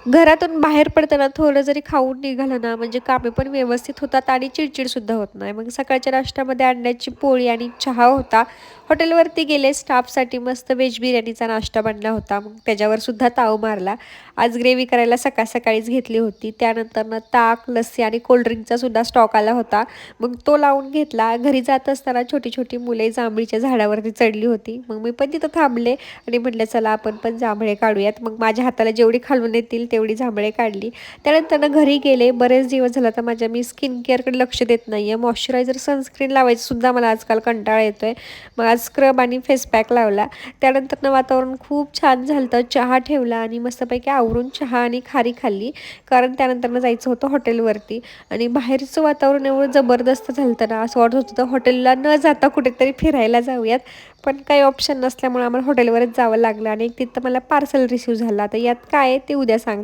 घरातून बाहेर पडताना थोडं जरी खाऊन निघालं ना, म्हणजे कामे पण व्यवस्थित होतात आणि चिडचिडसुद्धा होत नाही. मग सकाळच्या नाश्त्यामध्ये अंड्याची पोळी आणि चहा होता. हॉटेलवरती गेले स्टाफसाठी मस्त व्हेज बिर्याणीचा नाश्ता बनला होता. मग त्याच्यावर सुद्धा ताव मारला. आज ग्रेव्ही करायला सकाळीच घेतली होती. त्यानंतरनं ताक, लस्सी आणि कोल्ड्रिंकचा सुद्धा स्टॉक आला होता. मग तो लावून घेतला. घरी जात असताना छोटी-छोटी मुले जांभळीच्या झाडावरती चढली होती. मग मी पण तिथं थांबले आणि म्हटलं चला आपण पण जांभळे काढूयात. मग माझ्या हाताला जेवढी खालून येतील तेवढी जांभळे काढली. त्यानंतर घरी गेले. बरेच दिवस झाला तर मी स्किन केअरकडे लक्ष देत नाही आहे. मॉइश्चरायझर, सनस्क्रीन लावायचं सुद्धा मला आजकाल कंटाळा येतोय. मग आज स्क्रब आणि फेस पॅक लावला. त्यानंतरनं वातावरण खूप छान झालं होतं. चहा ठेवला आणि मस्तपैकी आवरून चहा आणि खारी खाल्ली. कारण त्यानंतरनं जायचं होतं हॉटेलवरती आणि बाहेरचं वातावरण एवढं जबरदस्त झालं होतं ना, असं वाटत होतं हॉटेलला न जाता कुठेतरी फिरायला जाऊयात. पण काही ऑप्शन नसल्यामुळे आम्हाला हॉटेलवरच जावं लागलं आणि तिथं मला पार्सल रिसीव्ह झाला. आता यात काय आहे ते उद्या सांग.